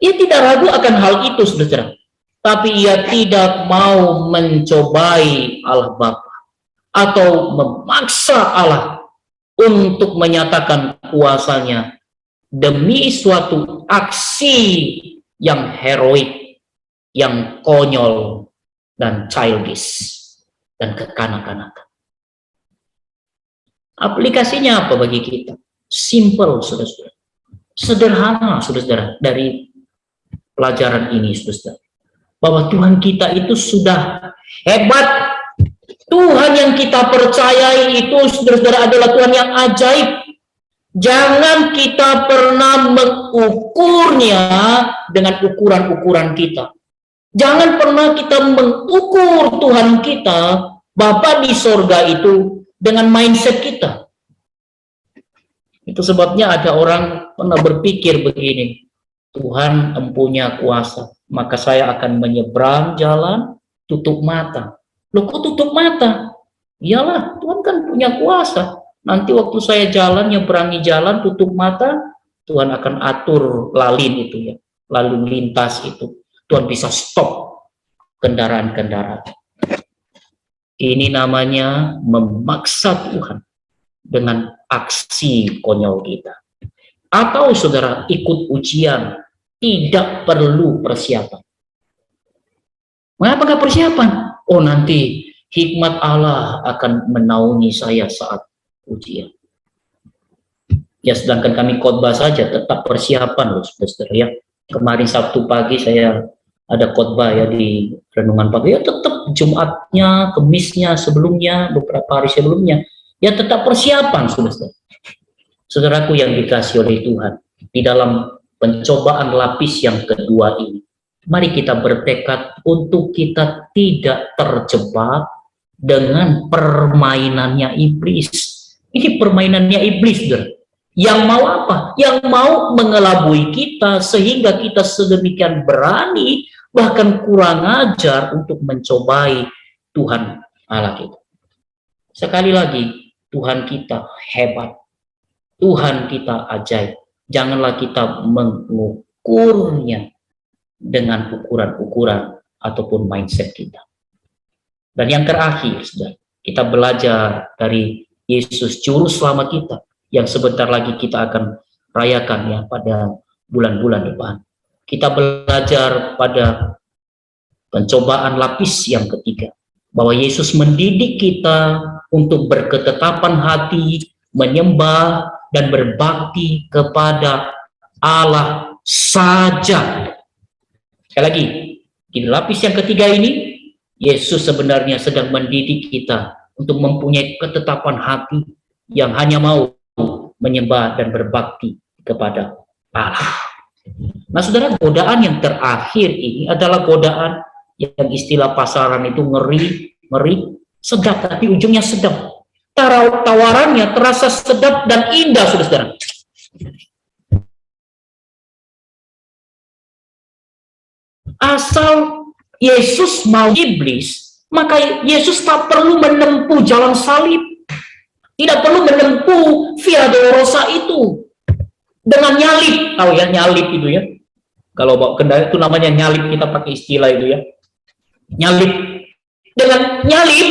Ia tidak ragu akan hal itu, saudara. Tapi ia tidak mau mencobai Allah Bapa atau memaksa Allah untuk menyatakan kuasanya demi suatu aksi yang heroik, yang konyol dan childish dan kekanak-kanakan. Aplikasinya apa bagi kita? Simple, saudara-saudara. Sederhana, saudara-saudara, dari pelajaran ini, saudara-saudara. Bahwa Tuhan kita itu sudah hebat. Tuhan yang kita percayai itu, saudara-saudara, adalah Tuhan yang ajaib. Jangan kita pernah mengukurnya dengan ukuran-ukuran kita. Jangan pernah kita mengukur Tuhan kita, Bapa di sorga itu, dengan mindset kita. Itu sebabnya ada orang pernah berpikir begini, Tuhan empunya kuasa, maka saya akan menyeberang jalan, tutup mata. Loh kok tutup mata? Iyalah, Tuhan kan punya kuasa. Nanti waktu saya jalan, nyeberangi jalan, tutup mata, Tuhan akan atur lalin itu ya, lalu lintas itu. Tuhan bisa stop kendaraan-kendaraan. Ini namanya memaksa Tuhan dengan aksi konyol kita. Atau saudara ikut ujian, tidak perlu persiapan. Mengapa nggak persiapan? Oh nanti hikmat Allah akan menaungi saya saat ujian. Ya sedangkan kami khotbah saja tetap persiapan loh saudara ya. Kemarin Sabtu pagi saya ada khotbah ya di renungan pagi, ya tetap Jumatnya, Kemisnya sebelumnya, beberapa hari sebelumnya, ya tetap persiapan saudara. Saudaraku yang dikasihi oleh Tuhan, di dalam pencobaan lapis yang kedua ini, mari kita bertekad untuk kita tidak terjebak dengan permainannya iblis. Ini permainannya iblis, saudara. Yang mau apa? Yang mau mengelabui kita sehingga kita sedemikian berani, bahkan kurang ajar untuk mencobai Tuhan Allah kita. Sekali lagi, Tuhan kita hebat. Tuhan kita ajaib. Janganlah kita mengukurnya dengan ukuran-ukuran ataupun mindset kita. Dan yang terakhir, saudara, kita belajar dari Yesus Juru Selamat kita, yang sebentar lagi kita akan rayakan ya pada bulan-bulan depan. Kita belajar pada pencobaan lapis yang ketiga, bahwa Yesus mendidik kita untuk berketetapan hati, menyembah dan berbakti kepada Allah saja. Sekali lagi, di lapis yang ketiga ini, Yesus sebenarnya sedang mendidik kita untuk mempunyai ketetapan hati yang hanya mau menyembah dan berbakti kepada Allah. Nah, saudara, godaan yang terakhir ini adalah godaan yang istilah pasaran itu ngeri, sedap, tapi ujungnya sedap. Tawarannya terasa sedap dan indah, saudara. Asal Yesus mau iblis, maka Yesus tak perlu menempuh jalan salib. Tidak perlu menempuh via dolorosa itu dengan nyalip. Tahu ya nyalip itu ya? Kalau bawa kendaraan itu namanya nyalip, kita pakai istilah itu ya. Nyalip. Dengan nyalip,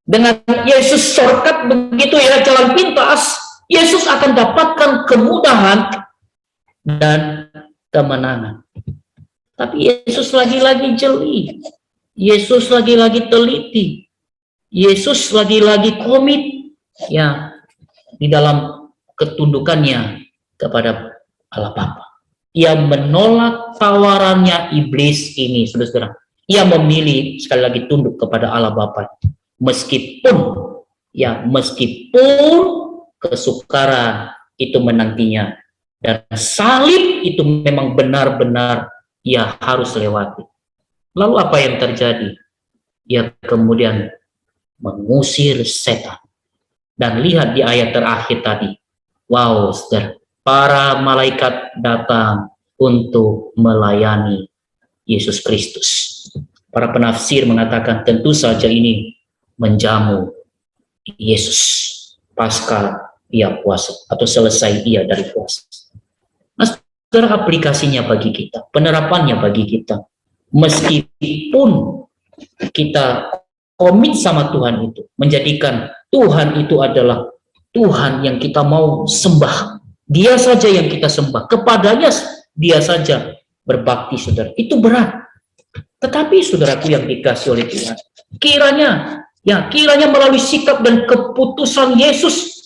dengan Yesus shortcut begitu ya, jalan pintas, Yesus akan dapatkan kemudahan dan kemenangan. Tapi Yesus lagi-lagi jeli. Yesus lagi-lagi teliti. Yesus lagi-lagi komit ya di dalam ketundukannya kepada Allah Bapa. Ia menolak tawarannya iblis ini, saudara. Ia memilih sekali lagi tunduk kepada Allah Bapa, meskipun kesukaran itu menantinya dan salib itu memang benar-benar ia harus lewati. Lalu apa yang terjadi? Ia kemudian mengusir setan. Dan lihat di ayat terakhir tadi, wow, saudara, para malaikat datang untuk melayani Yesus Kristus. Para penafsir mengatakan tentu saja ini menjamu Yesus pasca ia puasa atau selesai ia dari puasa. Nah, saudara, aplikasinya bagi kita, penerapannya bagi kita, meskipun kita komit sama Tuhan itu, menjadikan Tuhan itu adalah Tuhan yang kita mau sembah. Dia saja yang kita sembah. Kepadanya dia saja berbakti, saudara. Itu berat. Tetapi saudaraku yang dikasih oleh Tuhan, kiranya melalui sikap dan keputusan Yesus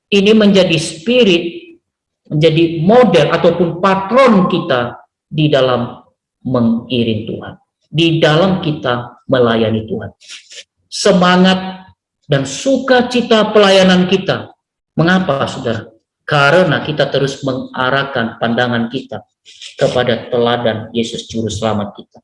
ini menjadi spirit, menjadi model ataupun patron kita di dalam mengiring Tuhan, di dalam kita melayani Tuhan. Semangat dan sukacita pelayanan kita. Mengapa, saudara? Karena kita terus mengarahkan pandangan kita kepada teladan Yesus Juru Selamat kita.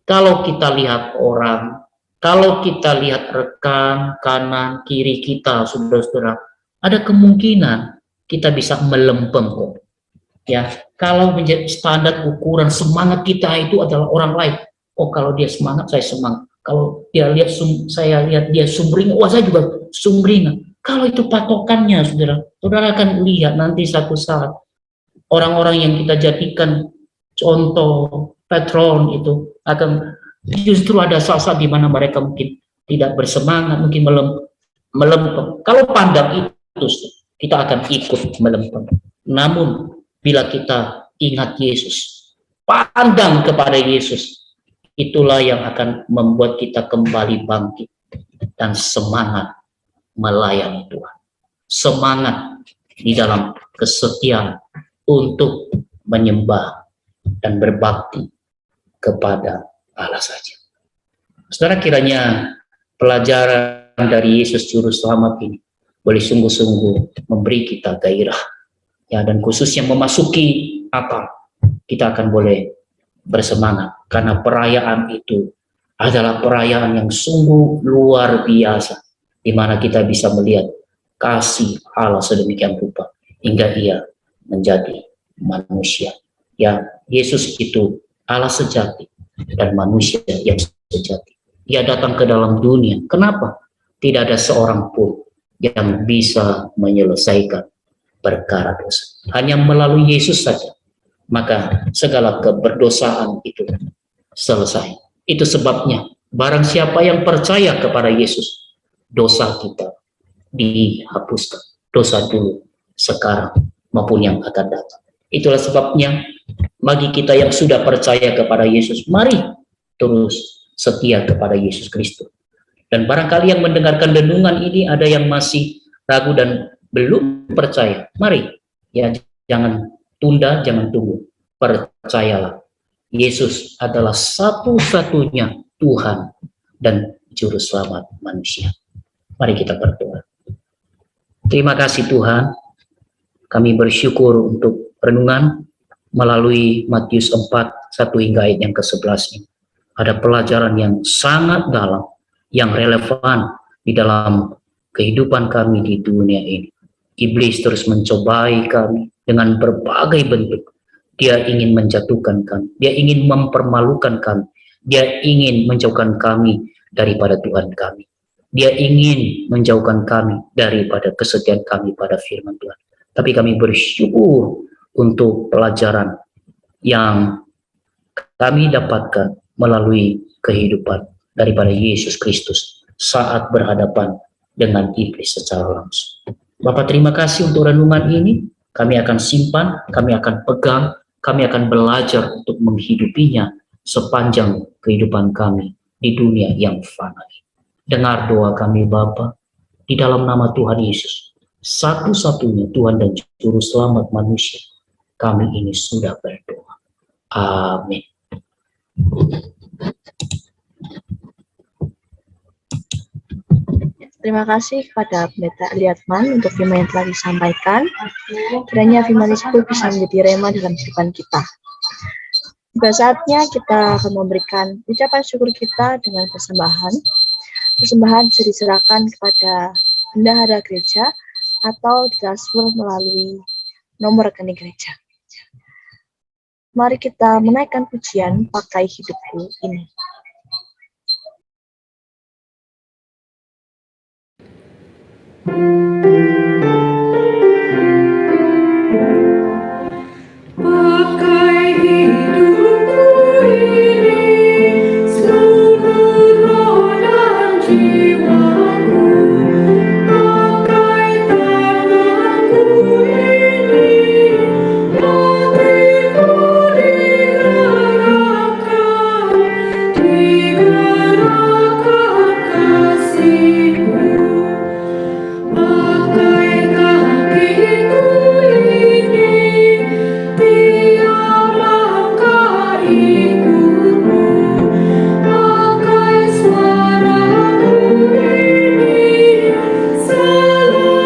Kalau kita lihat orang, kalau kita lihat rekan, kanan, kiri kita, saudara-saudara, ada kemungkinan kita bisa melempem kok. Ya, kalau menjadi standar ukuran semangat kita itu adalah orang lain. Oh, kalau dia semangat, saya semangat. Kalau dia lihat saya lihat dia sumringah, wah saya juga sumringah. Kalau itu patokannya, saudara akan lihat nanti satu saat orang-orang yang kita jadikan contoh patron itu akan justru ada saat-saat di mana mereka mungkin tidak bersemangat, mungkin melempem. Kalau pandang itu, kita akan ikut melempem. Namun bila kita ingat Yesus, pandang kepada Yesus, itulah yang akan membuat kita kembali bangkit dan semangat melayani Tuhan. Semangat di dalam kesetiaan untuk menyembah dan berbakti kepada Allah saja. Saudara, kiranya pelajaran dari Yesus Juru Selamat ini boleh sungguh-sungguh memberi kita gairah, ya, dan khususnya memasuki Natal, kita akan boleh bersemangat karena perayaan itu adalah perayaan yang sungguh luar biasa, di mana kita bisa melihat kasih Allah sedemikian rupa hingga ia menjadi manusia. Ya, Yesus itu Allah sejati dan manusia yang sejati. Ia datang ke dalam dunia. Kenapa? Tidak ada seorang pun yang bisa menyelesaikan perkara dosa. Hanya melalui Yesus saja. Maka segala keberdosaan itu selesai. Itu sebabnya barang siapa yang percaya kepada Yesus, dosa kita dihapuskan. Dosa dulu, sekarang, maupun yang akan datang. Itulah sebabnya bagi kita yang sudah percaya kepada Yesus, mari terus setia kepada Yesus Kristus. Dan barangkali yang mendengarkan renungan ini ada yang masih ragu dan belum percaya. Mari, ya, jangan tunda, jangan tunggu. Percayalah, Yesus adalah satu-satunya Tuhan dan Juru Selamat manusia. Mari kita berdoa. Terima kasih Tuhan, kami bersyukur untuk renungan melalui Matius 4, 1 hingga ayat yang ke-11 ini. Ada pelajaran yang sangat dalam, yang relevan di dalam kehidupan kami di dunia ini. Iblis terus mencobai kami dengan berbagai bentuk. Dia ingin menjatuhkan kami, dia ingin mempermalukan kami, dia ingin menjauhkan kami daripada Tuhan kami. Dia ingin menjauhkan kami daripada kesetiaan kami pada firman Tuhan. Tapi kami bersyukur untuk pelajaran yang kami dapatkan melalui kehidupan daripada Yesus Kristus saat berhadapan dengan iblis secara langsung. Bapak, terima kasih untuk renungan ini. Kami akan simpan, kami akan pegang, kami akan belajar untuk menghidupinya sepanjang kehidupan kami di dunia yang fana. Dengar doa kami Bapa, di dalam nama Tuhan Yesus, satu-satunya Tuhan dan Juru Selamat manusia, kami ini sudah berdoa. Amin. Terima kasih kepada Pendeta Liatman untuk firman yang telah disampaikan. Kiranya firman tersebut bisa menjadi rema dalam kehidupan kita. Pada saatnya kita akan memberikan ucapan syukur kita dengan persembahan. Persembahan bisa diserahkan kepada bendahara gereja atau ditransfer melalui nomor rekening gereja. Mari kita menaikkan pujian Pakai Hidupku ini. Pakai hidupku ini, seluruh roh dan jiwaku. Pakai tanganku ini, hatiku digerakkan kasih-Mu. Pakai kakiku ini, tiap langkah ikut-Mu. Pakai suaraku ini, selamanya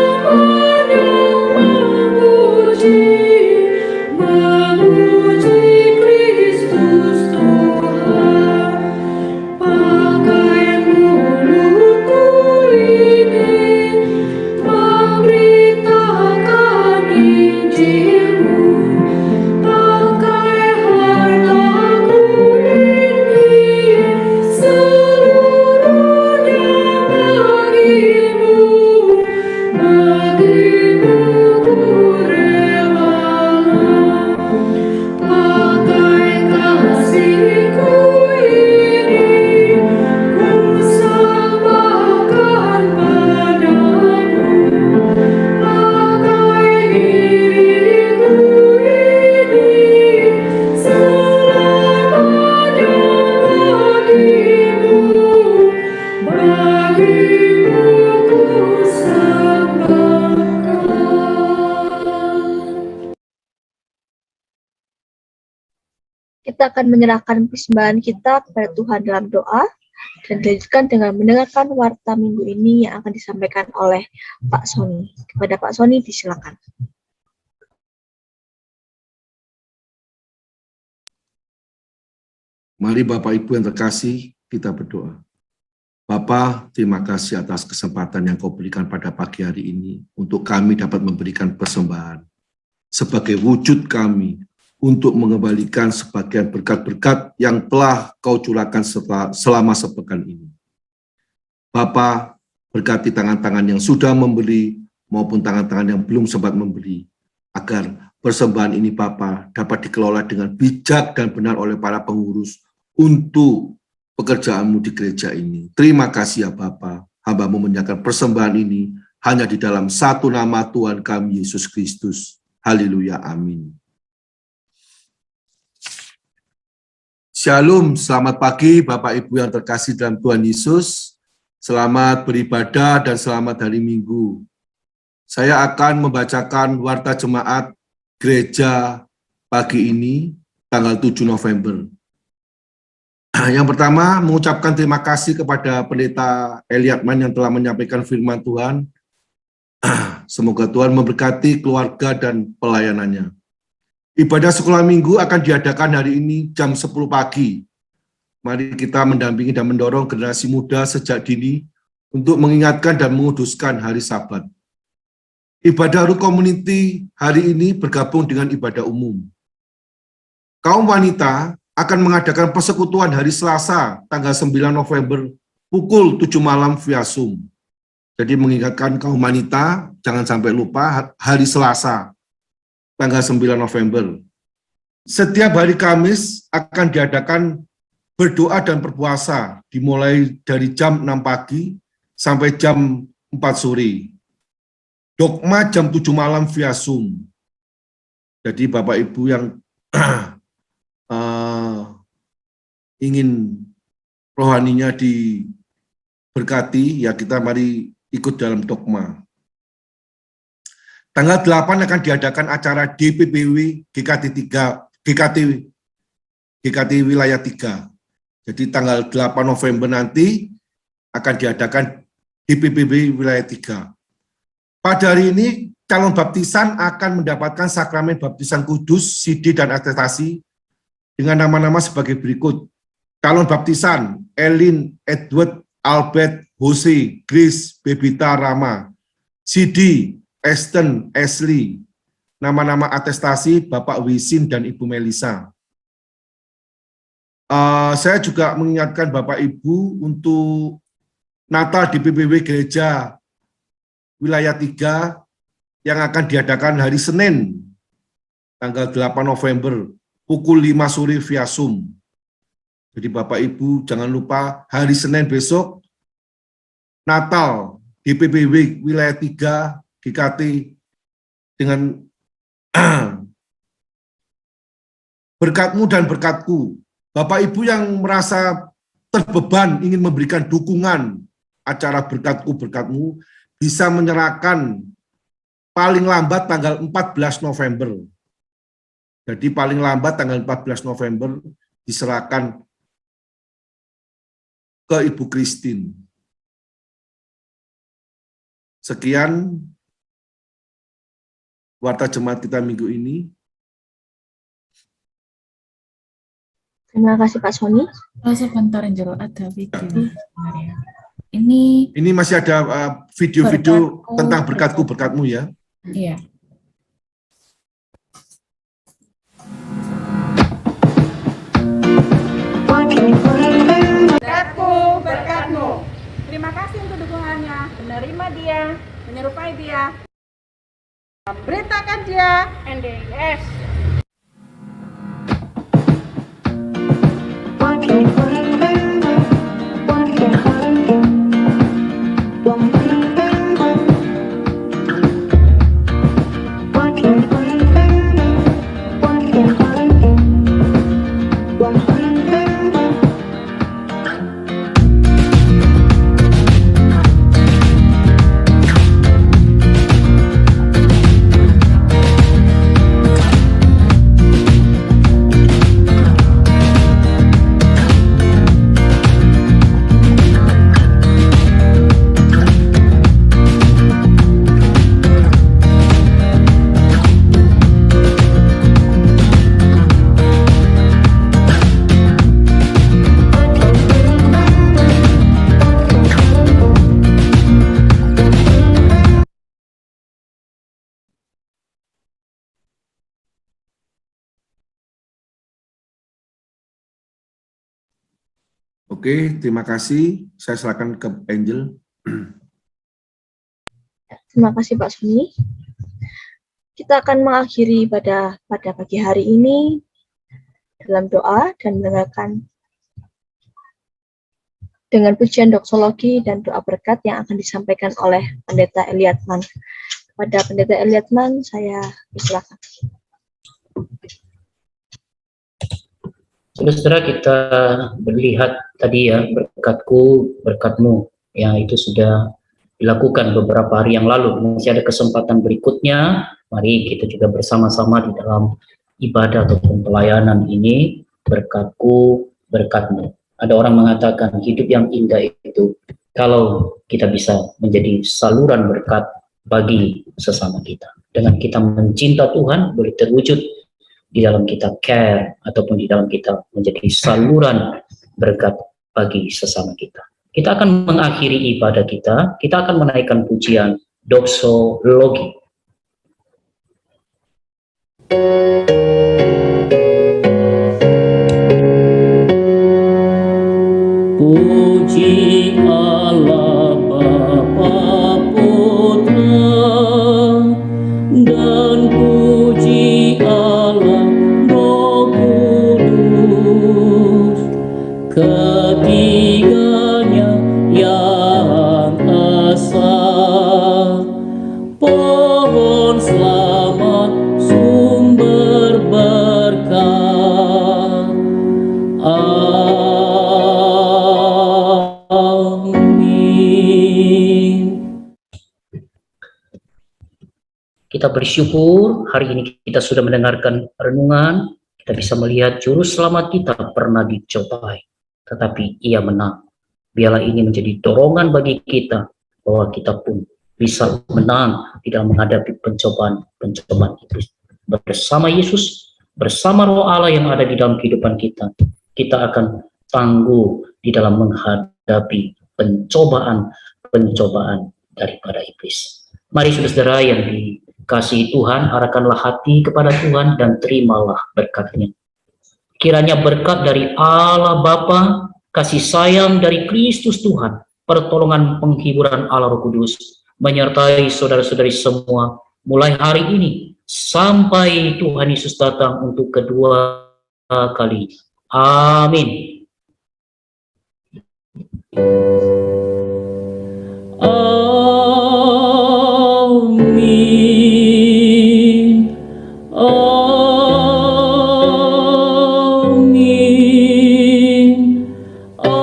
memuji Kristus Tuhan. Pakai mulutku ini, memberitakan Injil-Mu. Pakai hartaku ini, seluruhnya bagi-Mu. Bagi-Mu ku rela. Pakai kasih-Ku ini, ku sembahkan padamu. Pakai diriku ini, selamanya bagi-Mu. Bagi-Mu ku sembahkan. Kita akan menyerahkan persembahan kita kepada Tuhan dalam doa dan dilanjutkan dengan mendengarkan warta minggu ini yang akan disampaikan oleh Pak Sony. Kepada Pak Sony disilakan. Mari Bapak Ibu yang terkasih, kita berdoa. Bapa, terima kasih atas kesempatan yang Kau berikan pada pagi hari ini untuk kami dapat memberikan persembahan sebagai wujud kami untuk mengembalikan sebagian berkat-berkat yang telah Kau curahkan selama sepekan ini. Bapa, berkati tangan-tangan yang sudah memberi maupun tangan-tangan yang belum sempat memberi, agar persembahan ini Bapa dapat dikelola dengan bijak dan benar oleh para pengurus untuk pekerjaanmu di gereja ini. Terima kasih ya Bapa, hamba-Mu menyerahkan persembahan ini hanya di dalam satu nama Tuhan kami Yesus Kristus. Haleluya, amin. Shalom, selamat pagi Bapak Ibu yang terkasih dalam Tuhan Yesus. Selamat beribadah dan selamat hari Minggu. Saya akan membacakan warta jemaat gereja pagi ini, tanggal 7 November. Yang pertama, mengucapkan terima kasih kepada Pendeta Eliatman yang telah menyampaikan firman Tuhan. Semoga Tuhan memberkati keluarga dan pelayanannya. Ibadah sekolah minggu akan diadakan hari ini jam 10 pagi. Mari kita mendampingi dan mendorong generasi muda sejak dini untuk mengingatkan dan menguduskan hari Sabat. Ibadah Root Community hari ini bergabung dengan ibadah umum. Kaum wanita akan mengadakan persekutuan hari Selasa, tanggal 9 November, pukul 7 malam via Zoom. Jadi mengingatkan kaum wanita, jangan sampai lupa hari Selasa, tanggal 9 November. Setiap hari Kamis akan diadakan berdoa dan berpuasa, dimulai dari jam 6 pagi sampai jam 4 sore. Dogma jam 7 malam via Zoom. Jadi Bapak Ibu yang ingin rohaninya diberkati, ya kita mari ikut dalam dogma. Tanggal 8 akan diadakan acara DPPW GKT Wilayah 3. Jadi tanggal 8 November nanti akan diadakan DPPW Wilayah 3. Pada hari ini, calon baptisan akan mendapatkan sakramen baptisan kudus, CD, dan atestasi dengan nama-nama sebagai berikut. Calon baptisan, Elin, Edward, Albert, Jose, Grace, Bebita, Rama. CD, Esten, Ashley. Nama-nama atestasi, Bapak Wisin dan Ibu Melisa. Saya juga mengingatkan Bapak Ibu untuk Natal di PPW Gereja Wilayah 3 yang akan diadakan hari Senin, tanggal 8 November, pukul 5 sore via Zoom. Jadi Bapak Ibu jangan lupa hari Senin besok, Natal di PPW Wilayah 3 GKT dengan berkatmu dan berkatku. Bapak Ibu yang merasa terbeban ingin memberikan dukungan acara berkatku berkatmu bisa menyerahkan paling lambat tanggal 14 November. Jadi paling lambat tanggal 14 November diserahkan ke Ibu Christine. Sekian warta jemaat kita minggu ini. Terima kasih Pak Sony. Sebentar Angelo, ada video. Ini masih ada video-video berkatku, tentang berkatku berkatmu ya. iya. Berkatku, berkatmu. Terima kasih untuk dukungannya. Menerima dia, menyerupai dia. Beritakan dia, NDIS. Oke, terima kasih. Saya silakan ke Angel. Terima kasih Pak Suni. Kita akan mengakhiri pada pagi hari ini dalam doa dan mendengarkan dengan pujian doksologi dan doa berkat yang akan disampaikan oleh Pendeta Eliatman. Kepada Pendeta Eliatman, saya persilakan. Saudara, kita melihat tadi ya, berkatku, berkatmu, yang itu sudah dilakukan beberapa hari yang lalu. Masih ada kesempatan berikutnya, mari kita juga bersama-sama di dalam ibadah ataupun pelayanan ini, berkatku, berkatmu. Ada orang mengatakan hidup yang indah itu kalau kita bisa menjadi saluran berkat bagi sesama kita. Dengan kita mencinta Tuhan, boleh terwujud di dalam kita care ataupun di dalam kita menjadi saluran berkat bagi sesama kita. Kita akan mengakhiri ibadah kita akan menaikkan pujian doksologi. Puji Allah Bapa Putra dan puji Allah Roh Kudus, ketiganya yang esa. Pohon selamat sumber berkah. Kita bersyukur hari ini kita sudah mendengarkan renungan, kita bisa melihat juru selamat kita pernah dicobai, tetapi ia menang. Biarlah ini menjadi dorongan bagi kita, bahwa kita pun bisa menang di dalam menghadapi pencobaan itu. Bersama Yesus, bersama Roh Allah yang ada di dalam kehidupan kita, kita akan tangguh di dalam menghadapi pencobaan daripada iblis. Mari saudara yang dikasihi Tuhan, arahkanlah hati kepada Tuhan dan terimalah berkat-Nya. Kiranya berkat dari Allah Bapa, kasih sayang dari Kristus Tuhan, pertolongan penghiburan Allah Roh Kudus, menyertai saudara-saudari semua, mulai hari ini, sampai Tuhan Yesus datang untuk kedua kali. Amin. Amin. Amin. Amin.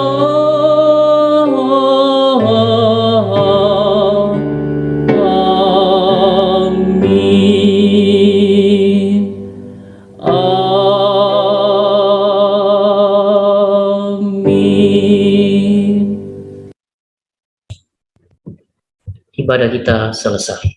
Amin. Ibadah kita selesai.